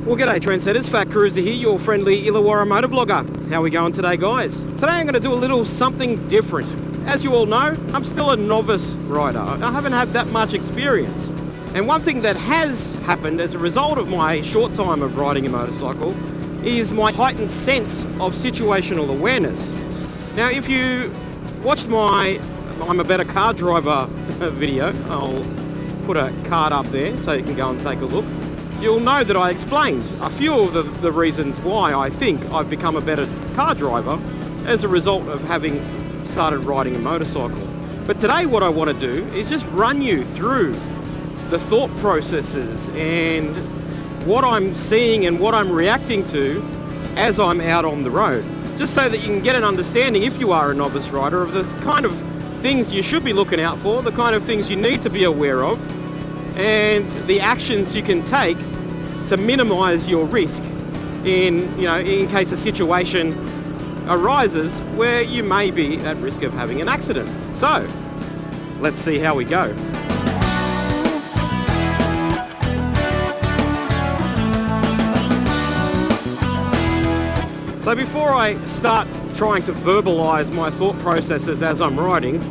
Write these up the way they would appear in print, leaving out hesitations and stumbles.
Well, g'day trendsetters, Fat Cruiser here, your friendly Illawarra motor vlogger. How are we going today, guys? Today I'm going to do a little something different. As you all know, I'm still a novice rider. I haven't had that much experience. And one thing that has happened as a result of my short time of riding a motorcycle is my heightened sense of situational awareness. Now, if you watched my I'm a Better Car Driver video, I'll put a card up there so you can go and take a look. You'll know that I explained a few of the reasons why I think I've become a better car driver as a result of having started riding a motorcycle. But today what I want to do is just run you through the thought processes and what I'm seeing and what I'm reacting to as I'm out on the road. Just so that you can get an understanding, if you are a novice rider, of the kind of things you should be looking out for, the kind of things you need to be aware of, and the actions you can take to minimize your risk in case a situation arises where you may be at risk of having an accident. So, let's see how we go. So before I start trying to verbalize my thought processes as I'm riding,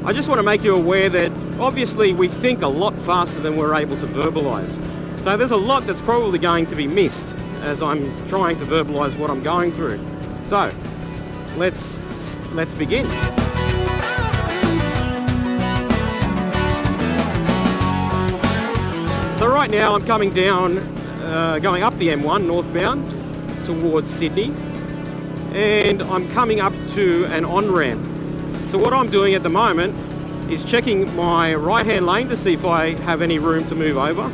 I just want to make you aware that obviously we think a lot faster than we're able to verbalize. So there's a lot that's probably going to be missed as I'm trying to verbalize what I'm going through. So let's begin. So right now I'm coming down, going up the M1 northbound towards Sydney, and I'm coming up to an on-ramp. So what I'm doing at the moment is checking my right-hand lane to see if I have any room to move over.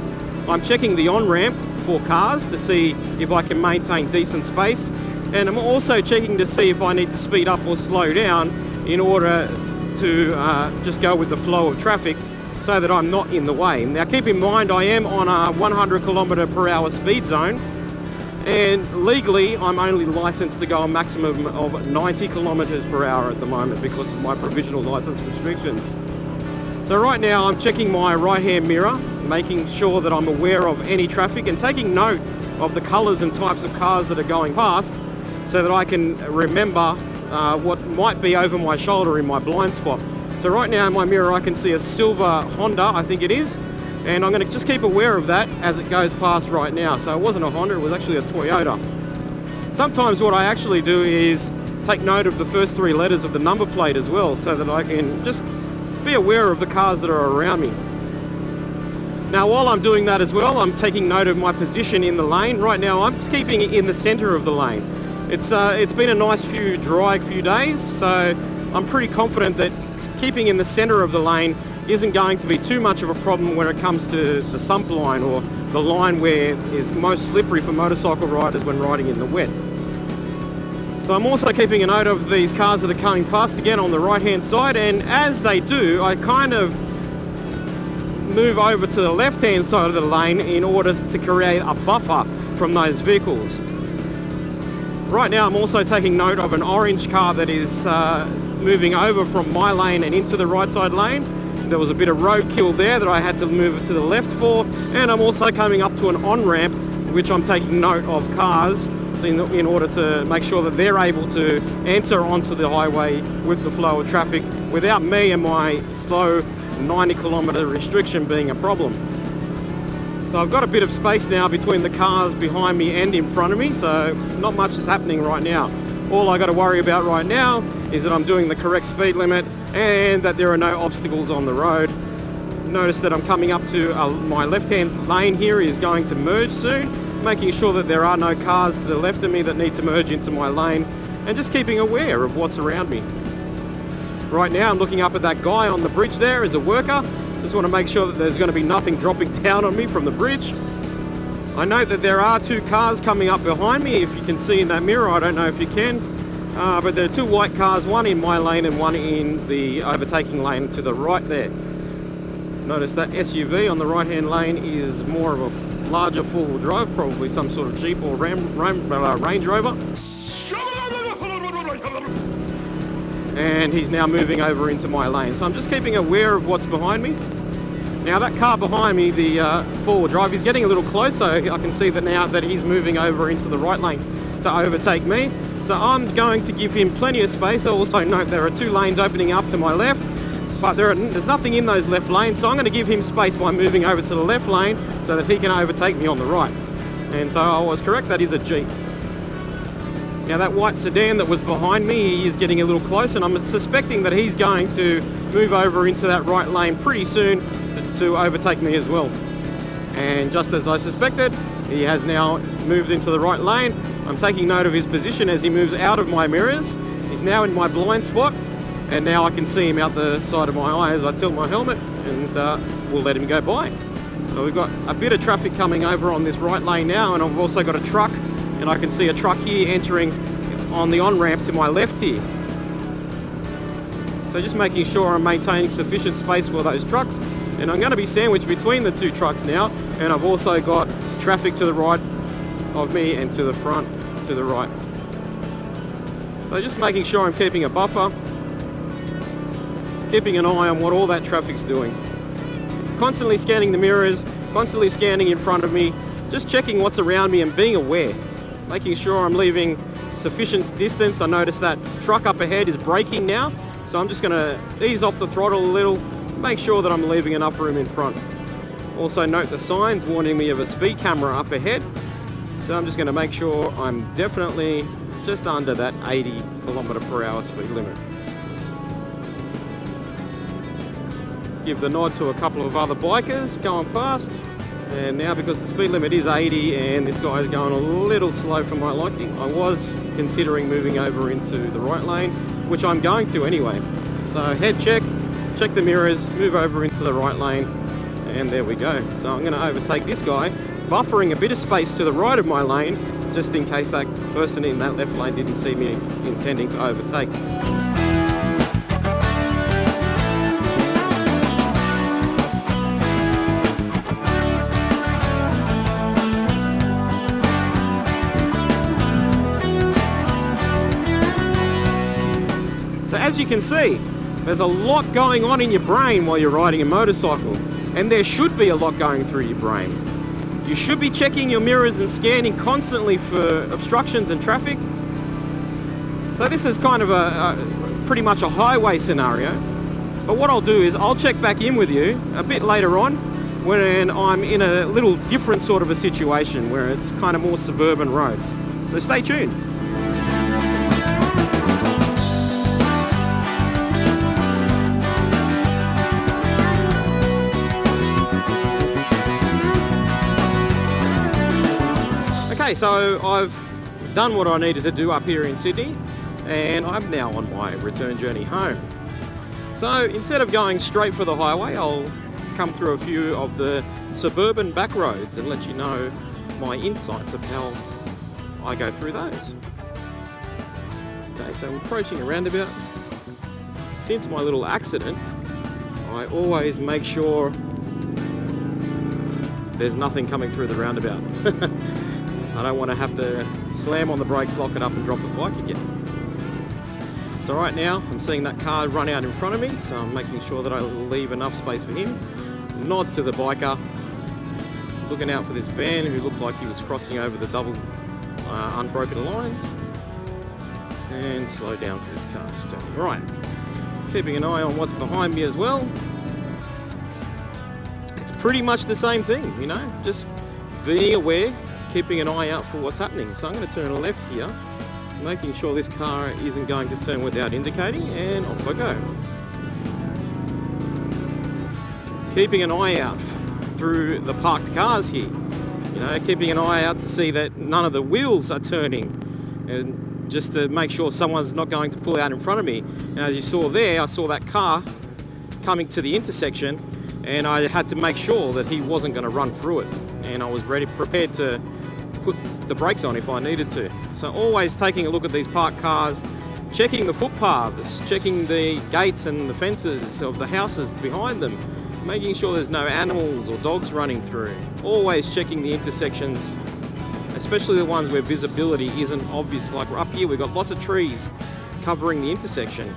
I'm checking the on-ramp for cars to see if I can maintain decent space, and I'm also checking to see if I need to speed up or slow down in order to just go with the flow of traffic so that I'm not in the way. Now keep in mind I am on a 100 km/h speed zone, and legally I'm only licensed to go a maximum of 90 km/h at the moment because of my provisional license restrictions. So right now I'm checking my right hand mirror, making sure that I'm aware of any traffic and taking note of the colours and types of cars that are going past so that I can remember what might be over my shoulder in my blind spot. So right now in my mirror I can see a silver Honda, I think it is, and I'm going to just keep aware of that as it goes past right now. So it wasn't a Honda, it was actually a Toyota. Sometimes what I actually do is take note of the first three letters of the number plate as well so that I can just be aware of the cars that are around me. Now while I'm doing that as well, I'm taking note of my position in the lane. Right now I'm just keeping it in the center of the lane. It's been a nice dry few days, so I'm pretty confident that keeping in the center of the lane isn't going to be too much of a problem when it comes to the sump line, or the line where it's most slippery for motorcycle riders when riding in the wet. So I'm also keeping a note of these cars that are coming past again on the right hand side, and as they do I kind of move over to the left hand side of the lane in order to create a buffer from those vehicles. Right now I'm also taking note of an orange car that is moving over from my lane and into the right side lane. There was a bit of roadkill there that I had to move it to the left for, and I'm also coming up to an on-ramp which I'm taking note of cars in order to make sure that they're able to enter onto the highway with the flow of traffic without me and my slow 90 kilometre restriction being a problem. So I've got a bit of space now between the cars behind me and in front of me, so not much is happening right now. All I got to worry about right now is that I'm doing the correct speed limit and that there are no obstacles on the road. Notice that I'm coming up to my left-hand lane here is going to merge soon, making sure that there are no cars to the left of me that need to merge into my lane, and just keeping aware of what's around me. Right now I'm looking up at that guy on the bridge there as a worker. Just want to make sure that there's going to be nothing dropping down on me from the bridge. I note that there are two cars coming up behind me, if you can see in that mirror. I don't know if you can, but there are two white cars, one in my lane and one in the overtaking lane to the right there. Notice that SUV on the right hand lane is more of a larger four-wheel drive, probably some sort of Jeep or Range Rover. And he's now moving over into my lane. So I'm just keeping aware of what's behind me. Now that car behind me, the four-wheel drive, is getting a little closer. I can see that now that he's moving over into the right lane to overtake me. So I'm going to give him plenty of space. I also note there are 2 lanes opening up to my left, but there's nothing in those left lanes, so I'm going to give him space by moving over to the left lane so that he can overtake me on the right. And so I was correct, that is a Jeep. Now that white sedan that was behind me, he is getting a little close, and I'm suspecting that he's going to move over into that right lane pretty soon to overtake me as well. And just as I suspected, he has now moved into the right lane. I'm taking note of his position as he moves out of my mirrors. He's now in my blind spot, and now I can see him out the side of my eye as I tilt my helmet, and we'll let him go by. So we've got a bit of traffic coming over on this right lane now, and I've also got a truck, and I can see a truck here entering on the on-ramp to my left here. So just making sure I'm maintaining sufficient space for those trucks, and I'm going to be sandwiched between the 2 trucks now, and I've also got traffic to the right of me and to the front to the right. So just making sure I'm keeping a buffer, keeping an eye on what all that traffic's doing. Constantly scanning the mirrors, constantly scanning in front of me, just checking what's around me and being aware, making sure I'm leaving sufficient distance. I notice that truck up ahead is braking now, so I'm just going to ease off the throttle a little, make sure that I'm leaving enough room in front. Also note the signs warning me of a speed camera up ahead, so I'm just going to make sure I'm definitely just under that 80 km/h speed limit. Give the nod to a couple of other bikers going past, and now because the speed limit is 80 and this guy is going a little slow for my liking, I was considering moving over into the right lane, which I'm going to anyway. So head check the mirrors, move over into the right lane, and there we go. So I'm going to overtake this guy, buffering a bit of space to the right of my lane, just in case that person in that left lane didn't see me intending to overtake. So as you can see, there's a lot going on in your brain while you're riding a motorcycle, and there should be a lot going through your brain. You should be checking your mirrors and scanning constantly for obstructions and traffic. So this is kind of a pretty much a highway scenario, but what I'll do is I'll check back in with you a bit later on when I'm in a little different sort of a situation where it's kind of more suburban roads. So stay tuned. Okay, so I've done what I needed to do up here in Sydney, and I'm now on my return journey home. So instead of going straight for the highway, I'll come through a few of the suburban back roads and let you know my insights of how I go through those. Okay, so I'm approaching a roundabout. Since my little accident, I always make sure there's nothing coming through the roundabout. I don't want to have to slam on the brakes, lock it up and drop the bike again. So right now I'm seeing that car run out in front of me, so I'm making sure that I leave enough space for him. Nod to the biker, looking out for this van who looked like he was crossing over the double unbroken lines, and slow down for this car, just turning right. Keeping an eye on what's behind me as well. It's pretty much the same thing, you know, just being aware, keeping an eye out for what's happening. So I'm going to turn left here, making sure this car isn't going to turn without indicating, and off I go. Keeping an eye out through the parked cars here, you know, keeping an eye out to see that none of the wheels are turning, and just to make sure someone's not going to pull out in front of me. And as you saw there, I saw that car coming to the intersection, and I had to make sure that he wasn't going to run through it, and I was prepared to put the brakes on if I needed to. So always taking a look at these parked cars, checking the footpaths, checking the gates and the fences of the houses behind them, making sure there's no animals or dogs running through. Always checking the intersections, especially the ones where visibility isn't obvious. Like up here we've got lots of trees covering the intersection.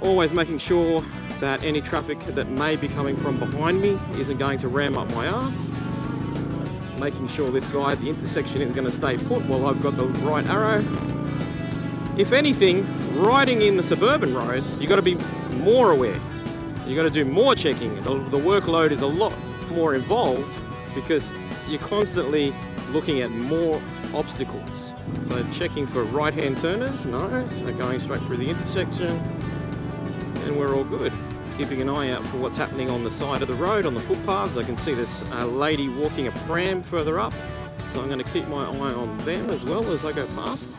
Always making sure that any traffic that may be coming from behind me isn't going to ram up my ass. Making sure this guy at the intersection is going to stay put while I've got the right arrow. If anything, riding in the suburban roads, you've got to be more aware. You've got to do more checking. The workload is a lot more involved because you're constantly looking at more obstacles. So checking for right-hand turners, no, so going straight through the intersection, and we're all good. Keeping an eye out for what's happening on the side of the road, on the footpaths. I can see this lady walking a pram further up, so I'm going to keep my eye on them as well as I go past,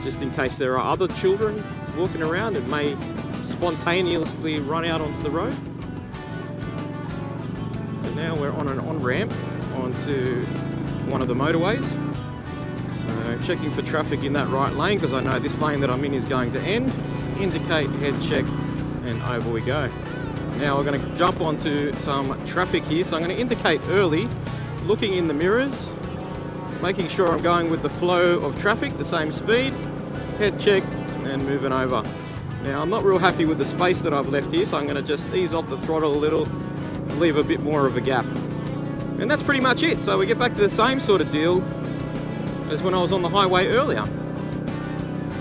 just in case there are other children walking around and may spontaneously run out onto the road. So now we're on an on-ramp onto one of the motorways. So checking for traffic in that right lane, because I know this lane that I'm in is going to end. Indicate, head check, and over we go. Now we're going to jump onto some traffic here, so I'm going to indicate early, looking in the mirrors, making sure I'm going with the flow of traffic, the same speed, head check, and moving over. Now I'm not real happy with the space that I've left here, so I'm going to just ease off the throttle a little, leave a bit more of a gap. And that's pretty much it. So we get back to the same sort of deal as when I was on the highway earlier.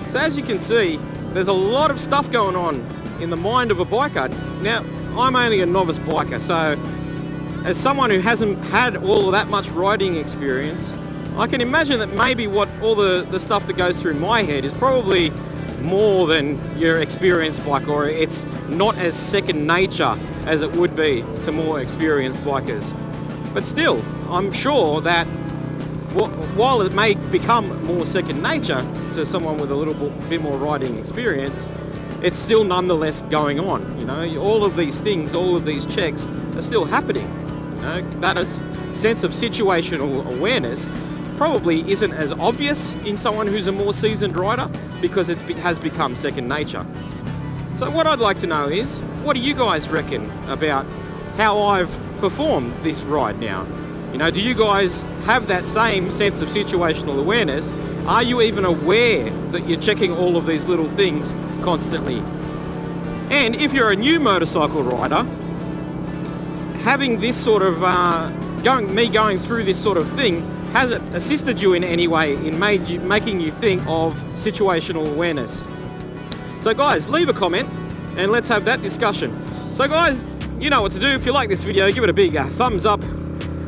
So as you can see, there's a lot of stuff going on in the mind of a biker. Now, I'm only a novice biker, so as someone who hasn't had all of that much riding experience, I can imagine that maybe what all the stuff that goes through my head is probably more than your experienced biker, or it's not as second nature as it would be to more experienced bikers. But still, I'm sure that while it may become more second nature to someone with a little bit more riding experience, it's still nonetheless going on. You know, all of these things, all of these checks are still happening. You know, that sense of situational awareness probably isn't as obvious in someone who's a more seasoned rider because it has become second nature. So what I'd like to know is, what do you guys reckon about how I've performed this ride now? You know, do you guys have that same sense of situational awareness? Are you even aware that you're checking all of these little things constantly? And if you're a new motorcycle rider, having this sort of going through this sort of thing, has it assisted you in any way in making you think of situational awareness? So guys, leave a comment and let's have that discussion. So guys, you know what to do. If you like this video, give it a big thumbs up,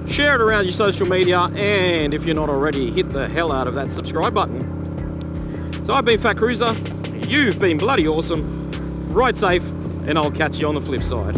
share it around your social media, and if you're not already, hit the hell out of that subscribe button. So I've been Fat Cruiser, you've been bloody awesome, ride safe, and I'll catch you on the flip side.